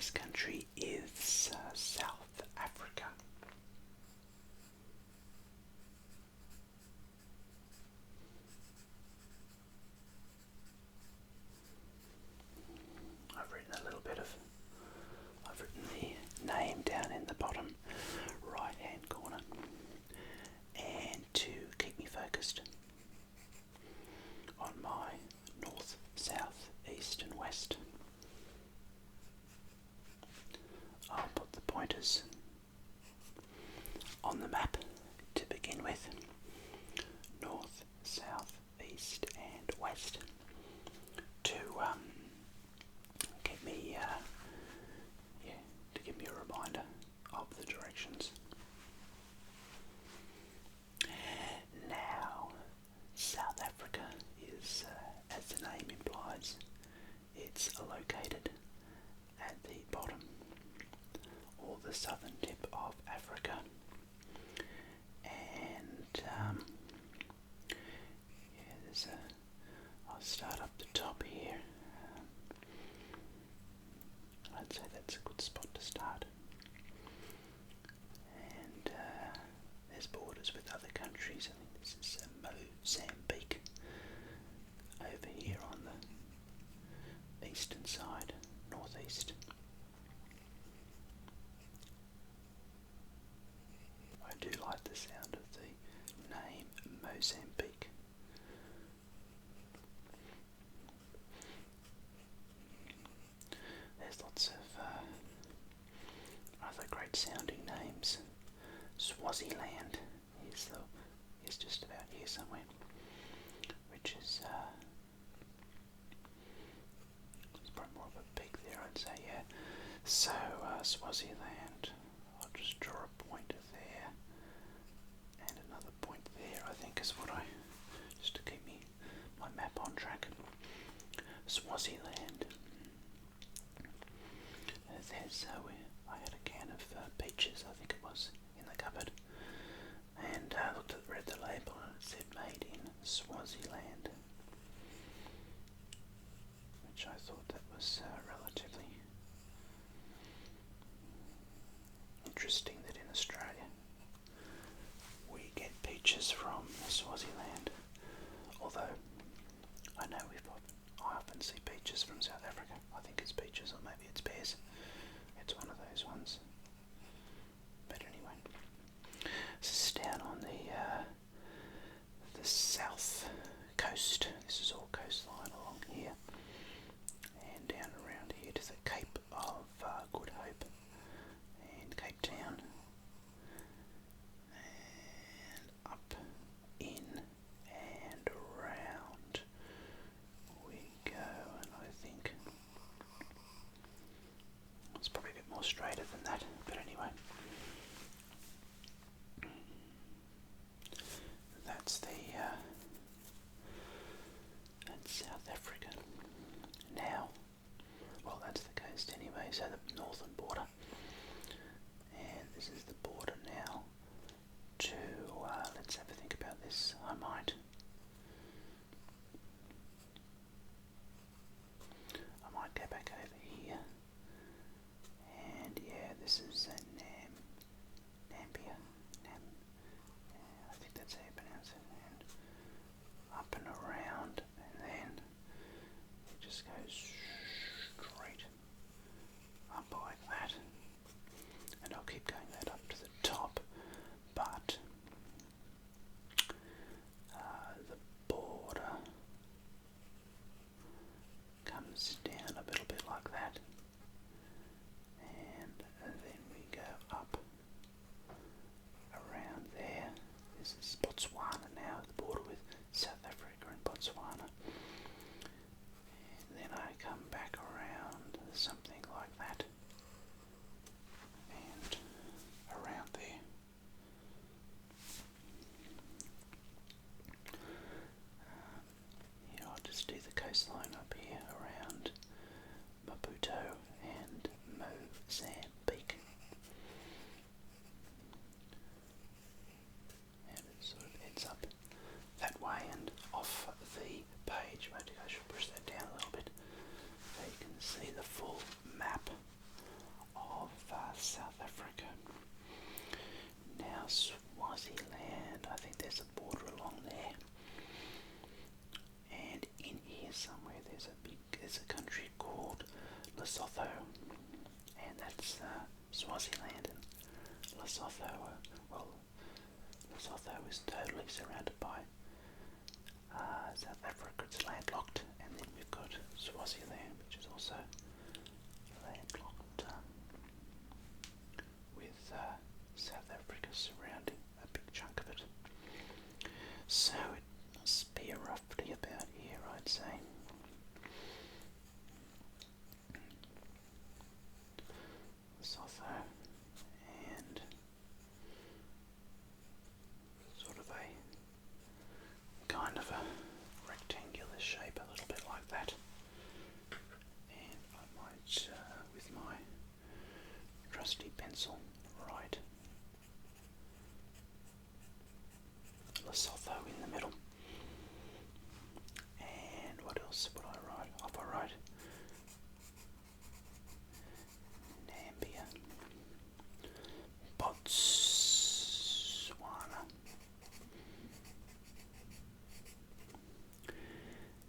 this country is South Africa. I've written the name down in the bottom right hand corner, and to keep me focused on my north, south, east and west, I'll put the pointers on the map to begin with. North, south, east and west, to give me a reminder of the directions. Now, South Africa is, as the name implies, it's located at the bottom or the southern tip of Africa, and I'll start up the top here. I'd say that's a good spot to start. And there's borders with other countries. I think this is Mozambique over here on the eastern side, northeast. I do like the sound of the name Mozambique. There's lots of other great sounding names. Swaziland is just about here somewhere, which is it's probably more of a pig there, I'd say, yeah. So Swaziland, I'll just draw a pointer there and another point there, I think is what just to keep my map on track. Swaziland. I had a can of peaches, I think it was, in the cupboard, and read the label and it said made in Swaziland, which I thought that was relatively interesting, that in Australia we get peaches from Swaziland, although I know I often see peaches from South Africa. I think it's peaches, or maybe it's pears. It's one of those ones. But anyway, this is down on the south coast. This is all coastline along here, and down around here to the Cape of Good Hope and Cape Town, and up in and around we go. And I think it's probably a bit more straighter than that, but anyway, that's South Africa. Now, well, that's the coast anyway, so the northern border, and this is the border now to, let's have a think about this. I might go back over here, and yeah, this is Nambia, I think that's how you pronounce it, and up and around, and then it just goes straight up like that, and I'll keep going that up to the top, but the border comes down a little bit like that, and then we go up around there. This is Botswana now, the border with South Africa and Botswana, and then I come back around something like that and around there. Here I'll just do the coastline up here around there's a country called Lesotho, and that's Swaziland. And Lesotho, Lesotho is totally surrounded by South Africa. It's landlocked, and then we've got Swaziland, which is also landlocked, with South Africa surrounding a big chunk of it. So it must be roughly about here, I'd say. Lesotho, and sort of a kind of a rectangular shape, a little bit like that. And I might, with my trusty pencil, write Lesotho in the middle. And what else would I write? If I write Nambia, Botswana,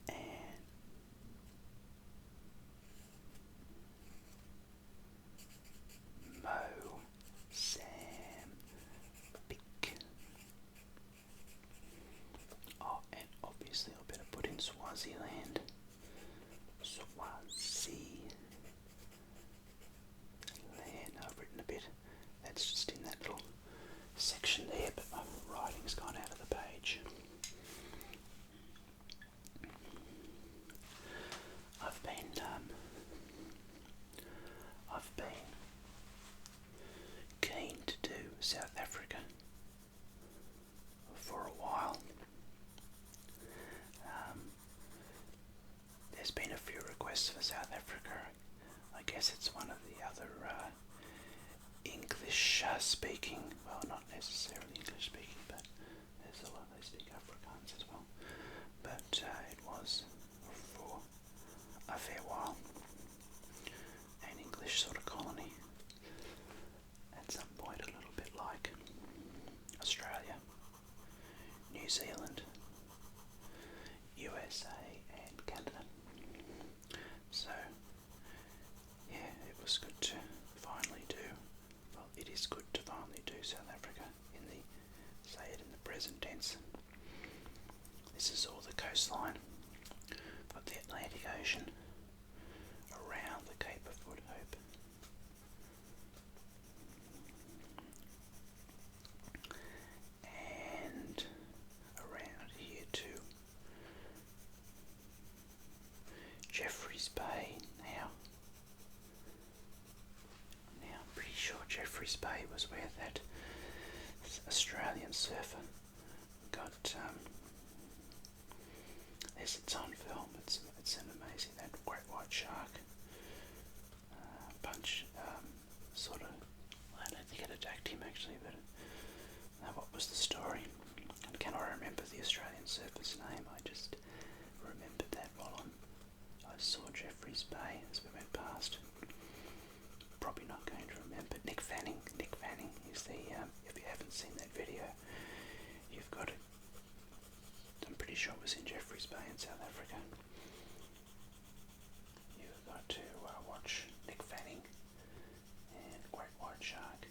and Mozambique. Oh, and obviously I better put in Swaziland. I've written a bit. That's just in that little section there, but my writing's gone out of the page. I've been keen to do South Africa for a while. There's been a few requests for South Africa. I guess it's one of the other English speaking, well, not necessarily English speaking, but there's a lot, they speak Afrikaans as well. But it was for a fair while an English sort of colony. At some point, a little bit like Australia, New Zealand, USA, and Canada. So, yeah, it was good to finally do. Well, it is good to finally do South Africa in the, say it in the present tense. This is all the coastline. Got the Atlantic Ocean around the Cape of Good Hope. And around here to Jeffreys Bay. Now I'm pretty sure Jeffreys Bay was where that Australian surfer got, it's on film, it's an amazing, that great white shark sort of, I don't think it attacked him actually, but what was the story? And can I remember the Australian surfer's name? I just remembered that while I saw Jeffreys Bay as we went past. Probably not going to remember. Nick Fanning is the, if you haven't seen that video, you've got it. I'm pretty sure it was in Jeffreys Bay in South Africa. You've got to watch Nick Fanning and great white shark.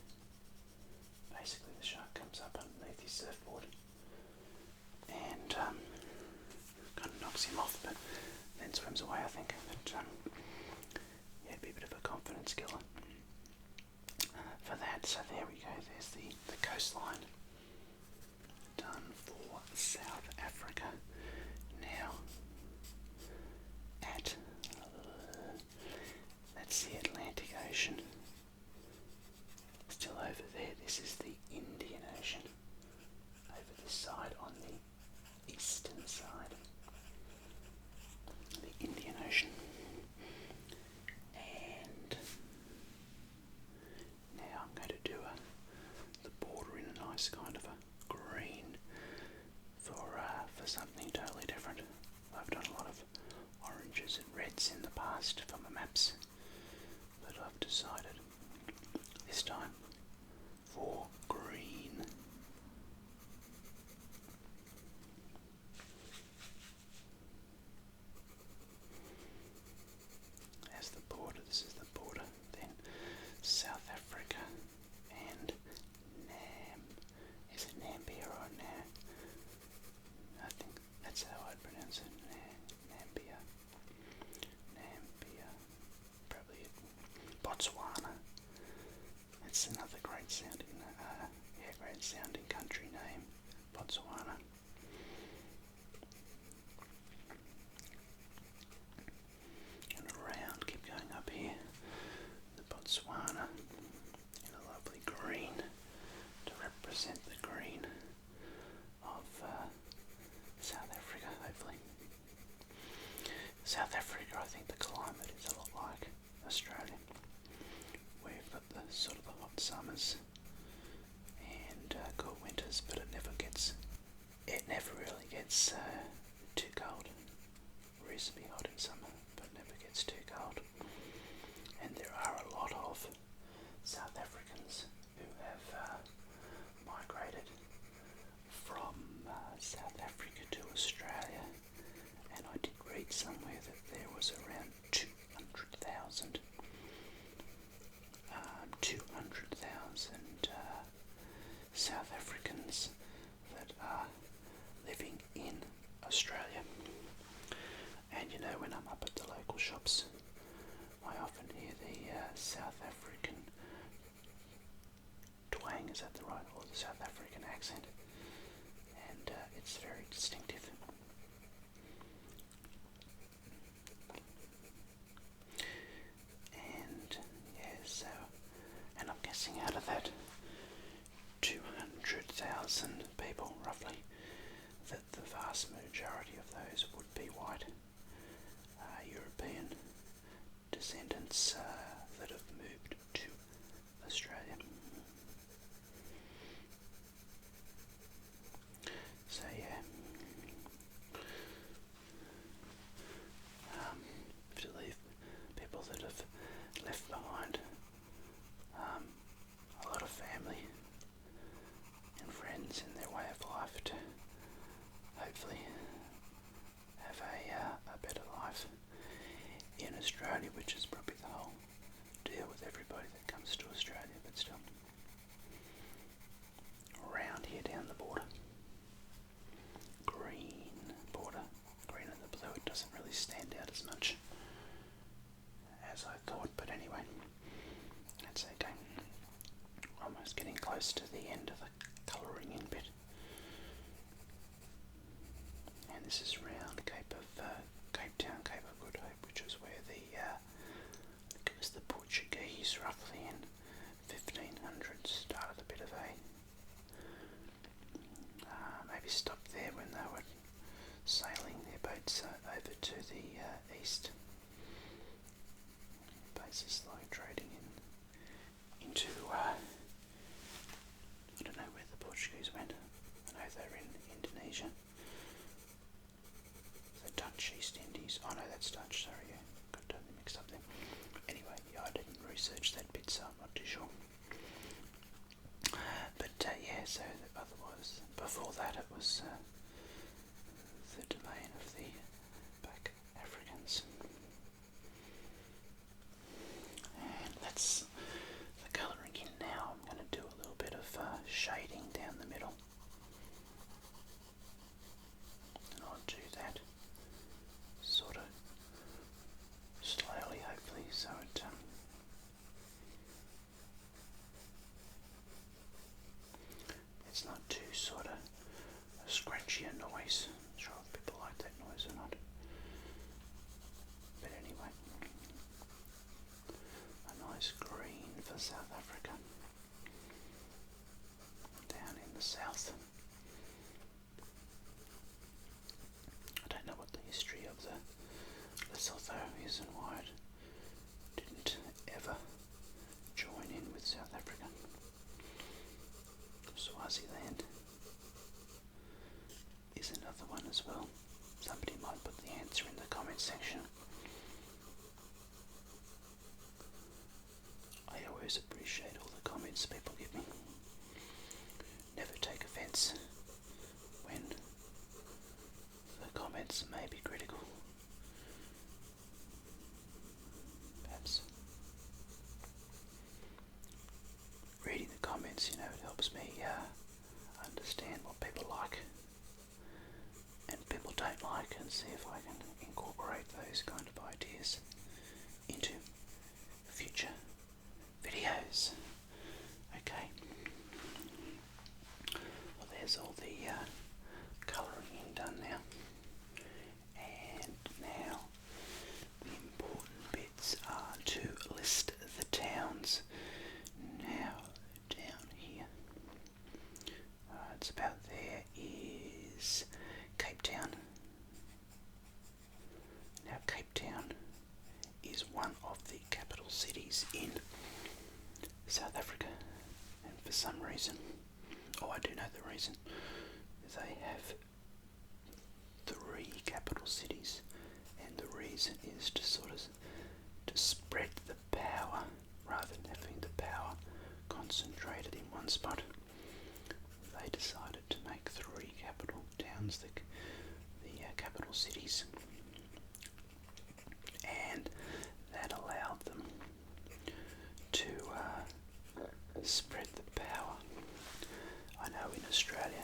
Basically the shark comes up underneath his surfboard and kind of knocks him off, but then swims away, I think. But yeah, it'd be a bit of a confidence killer for that. So there we go, there's the coastline done for South Africa. Now at that's the Atlantic Ocean. Still over there, this is the Indian Ocean. Over this side, on the eastern side, the Indian Ocean. And now I'm going to do the border in a nice kind of a green for something totally different. I've done a lot of oranges and reds in the past for my maps, but I've decided this time for green. the climate is a lot like Australia. We've got the sort of the hot summers and cool winters, but it never really gets too cold. Reasonably hot in summer, but never gets too cold. And there are a lot of South Africans who have migrated from South Africa to Australia, and I did read somewhere that there was around 200,000 South Africans that are living in Australia. And you know, when I'm up at the local shops, I often hear the South African twang, is that the right, or the South African accent, and it's very distinctive. And yeah, so, and I'm guessing out of that 200,000 people, roughly, that the vast majority of those would be white European descendants that have moved to Australia. So yeah, to leave people that have left behind a lot of family and friends in their way of life to hopefully have a better life in Australia, which is probably the whole deal with everybody that comes to Australia, but still. Around here down the border, green border, green and the blue, it doesn't really stand out as much as I thought, but anyway, that's okay. Almost getting close to the end of the colouring in bit. And this is round Cape Town, Cape of Good Hope, which is where the it was the Portuguese roughly in 1500 started a bit of a maybe stopped there when they were sailing their boats over to the east, places like trading into I don't know where the Portuguese went. I know they're in Indonesia. The Dutch East Indies. Oh no, that's Dutch, sorry, yeah. Got totally mixed up there. Anyway, yeah, I didn't research that bit, so I'm not too sure. But yeah, so otherwise, before that it was the domain of the Black Africans. And that's the colouring in now. I'm going to do a little bit of shading down the middle. And I'll do that sort of slowly, hopefully, so it it's not too sort of a scratchy noise. I'm not sure if people like that noise or not. But anyway, a nice green for South Africa. Down in the south. I don't know what the history of the Lesotho is and why it didn't ever join in with South Africa. Swaziland is another one as well. Somebody might put the answer in the comment section. I always appreciate all the comments people give me. Never take offence when the comments may be critical. Perhaps reading the comments, you know, it helps me understand what people like and people don't like, and see if I can incorporate those kind of ideas into future videos. Okay. Well, there's all the colouring in done now. And now the important bits are to list the towns. Now, down here, it's about there is Cape Town. Now, Cape Town is one of the capital cities in South Africa, and for some reason, I do know the reason, they have 3 capital cities, and the reason is to to spread the power rather than having the power concentrated in one spot. They decided to make 3 capital towns the capital cities, and that allowed them to spread the power. I know in Australia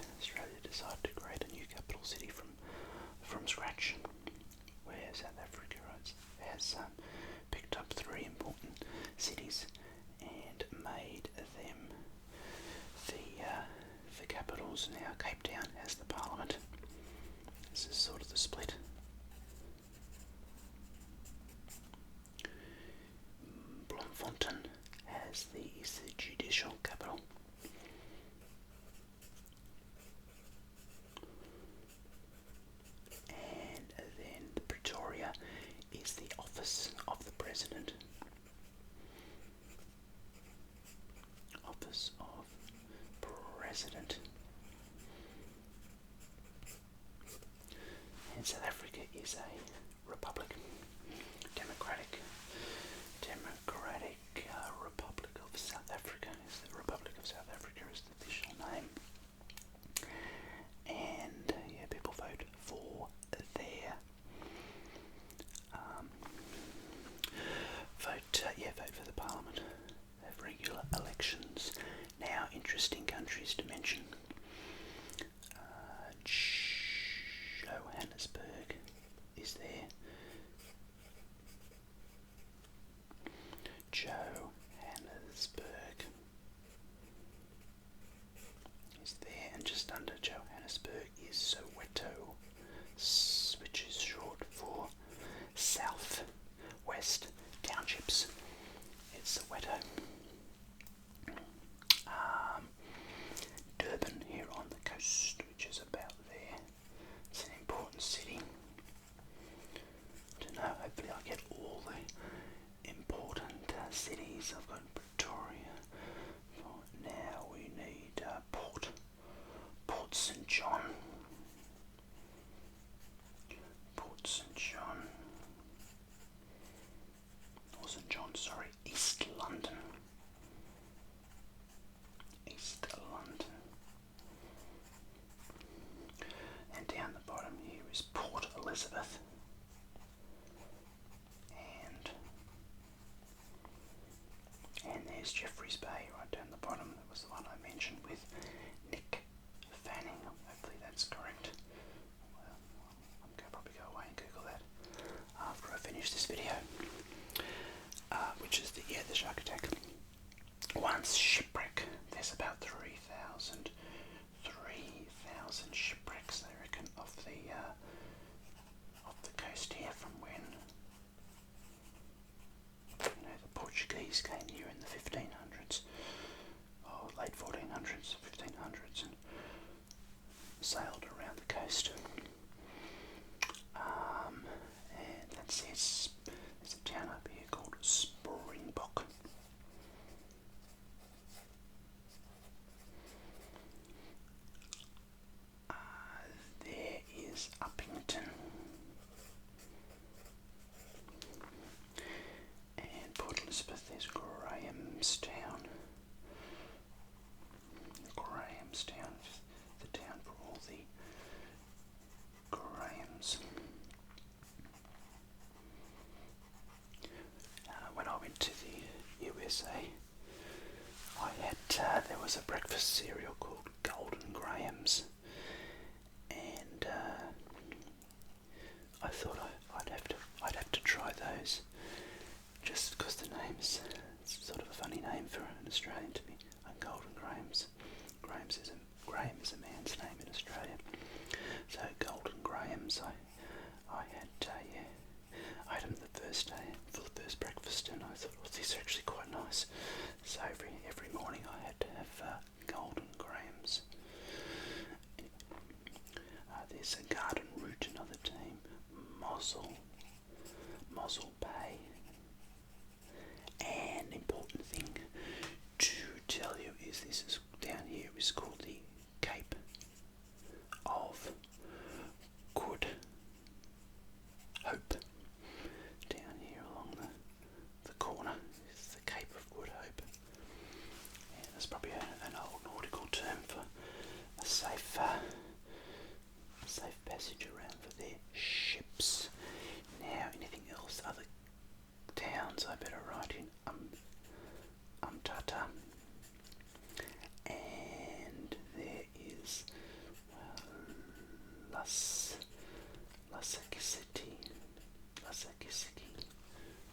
decided to create a new capital city from scratch, where South Africa has picked up 3 important cities and made them the capitals. Now Cape Town has the parliament. This is sort of the split. Bloemfontein is the judicial capital. And then Pretoria is the office of the president. Office of President. And South Africa is a republic. Democratic Republic of South Africa is the Republic of South Africa is the official name. And people vote for their vote for the parliament. They have regular elections. Now, interesting countries to mention. Johannesburg is there. Johannesburg is there, and just under Johannesburg is Soweto, which is short for South West Townships. It's Soweto. Durban here on the coast, which is about there. It's an important city to know. Hopefully I get all the important cities. I've got Pretoria. Now we need Port St John. Port St John. Or St John, sorry. East London. East London. And down the bottom here is Port Elizabeth. And there's Jeffreys Bay right down the bottom. That was the one I mentioned with Nick Fanning. Hopefully that's correct. Well, I'm going to probably go away and Google that after I finish this video. Which is the shark attack. Once shipwreck. There's about 3,000 shipwrecks, they reckon, off the coast here from when the Portuguese came here in the 1500s, or late 1400s, 1500s, and sailed around the coast. And that's there's a town up here called Springbok. There is Uppington. And Port Elizabeth, there's Grahamstown. Grahamstown, the town for all the Grahams. When I went to the USA, there was a breakfast cereal called Golden Grahams, and I thought I'd have to try those, just because the name's sort of a funny name for an Australian to be. Golden Grahams. Graham is a man's name in Australia. So Golden Grahams, I had them the first day for the first breakfast, and I thought, these are actually quite nice. So every morning I had to have Golden Grahams. There's a Garden Route, another team. Mossel Bay. towns I better write in Umtata. And there is Lasakisiki.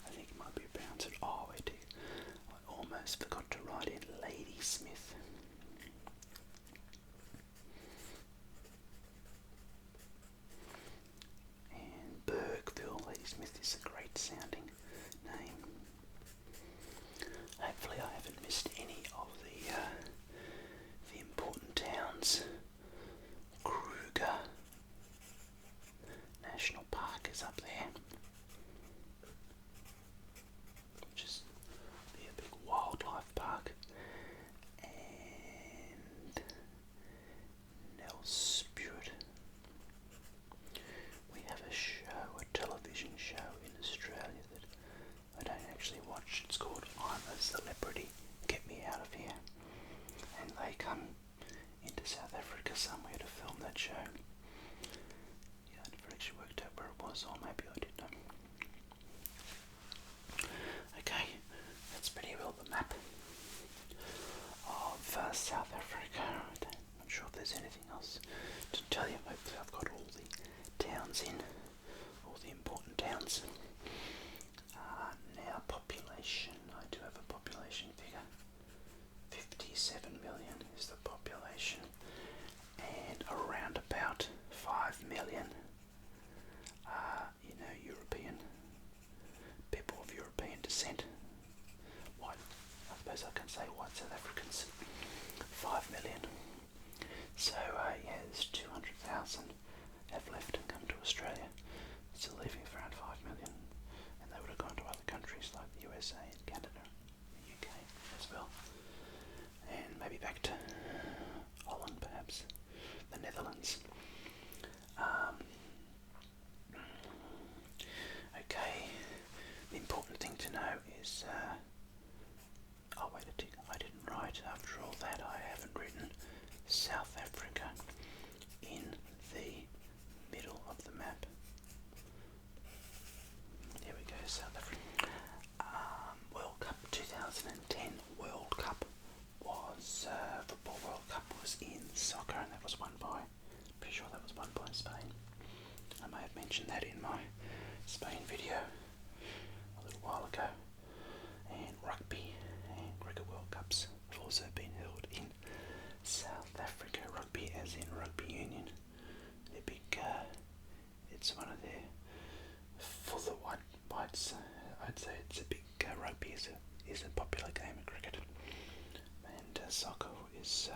I think it might be pronounced. Oh, I almost forgot to write in Ladysmith. And Burkeville. Ladysmith is a great sounding name. Hopefully I haven't missed any of the important towns. Kruger National Park is up there, which is a big wildlife park. And Nelspruit. We have a television show in Australia that I don't actually watch. It's called I'm a Celebrity, Get Me Out of Here. And they come into South Africa somewhere to film that show. Yeah, I never actually worked out where it was, or maybe I did know. Okay, that's pretty well the map of South Africa. I'm not sure if there's anything else to tell you. Hopefully I've got all the towns in, all the important towns. Now population, I do have a population figure. 57 million is the population, and around about 5 million European people of European descent. White, I suppose I can say white South Africans. 5 million. So yeah, there's 200,000 have left and come to Australia. Still leaving for around 5 million, and they would have gone to other countries like the USA and Canada, the UK as well, and maybe back to Holland, perhaps the Netherlands. Okay, the important thing to know is, wait a tick, I didn't write, after all that, I haven't written South Africa in the middle of the map. Here we go, South Africa. World Cup 2010 World Cup was, Football World Cup was in soccer, and that was won by, pretty sure that was won by Spain. I may have mentioned that in my Spain video a little while ago. And rugby and cricket World Cups have also been held in South Africa. Rugby as in rugby union. They're big, it's one of their, for the whites, I'd say it's a big, rugby is a popular game of cricket. And soccer is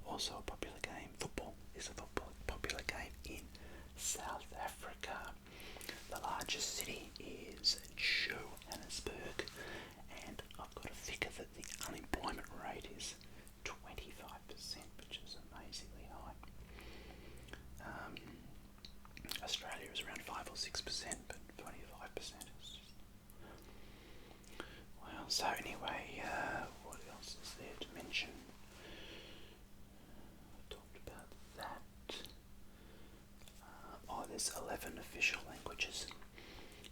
also a popular game. Football is a popular game in South Africa. The largest city is Johannesburg, and I've got a figure that the unemployment rate is 25%, which is amazingly high. Australia is around 5 or 6%, but 25% is just... Well, so anyway, what else is there to mention? I talked about that. There's 11 official languages,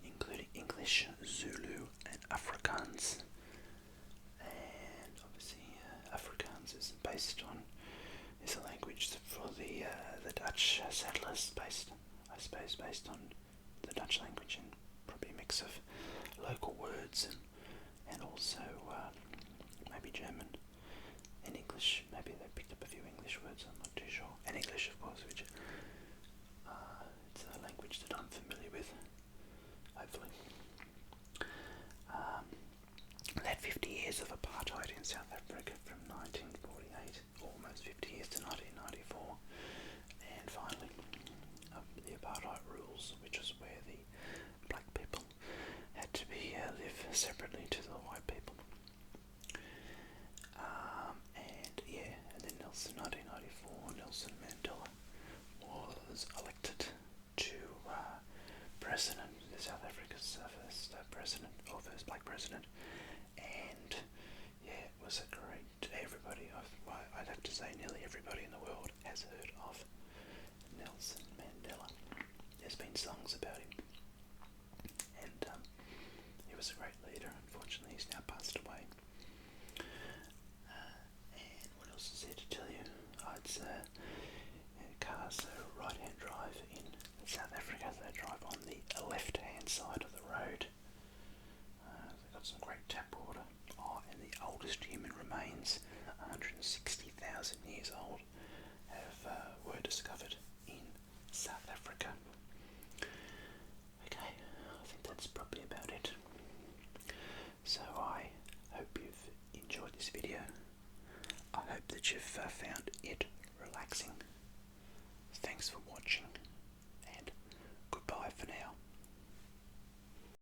including English, Zulu, and Afrikaans. And obviously, Afrikaans is a language for the Dutch settlers, based on the Dutch language, and probably a mix of local words and also maybe German and English. Maybe they picked up a few English words, I'm not too sure. And English, of course, which it's a language that I'm familiar with, hopefully. They had 50 years of apartheid in South Africa from 1948, almost 50 years to 1994, and finally the apartheid rules, which was where the black people had to live separately to the white people. And then 1994, Nelson Mandela was elected to president, South Africa's first president, or first black president, and yeah, it was a great, I'd have to say nearly everybody in the world has heard of Nelson Mandela. There's been songs about him, and he was a great leader. Unfortunately, he's now passed away. And what else is there to tell you? It's cars right-hand drive in South Africa. They drive on the left-hand side of the road. They've got some great tap water. Oh, and the oldest human remains, 160,000 years old, were discovered in South Africa. Okay, I think that's probably about it. So I hope you've enjoyed this video. I hope that you've found it relaxing. Thanks for watching.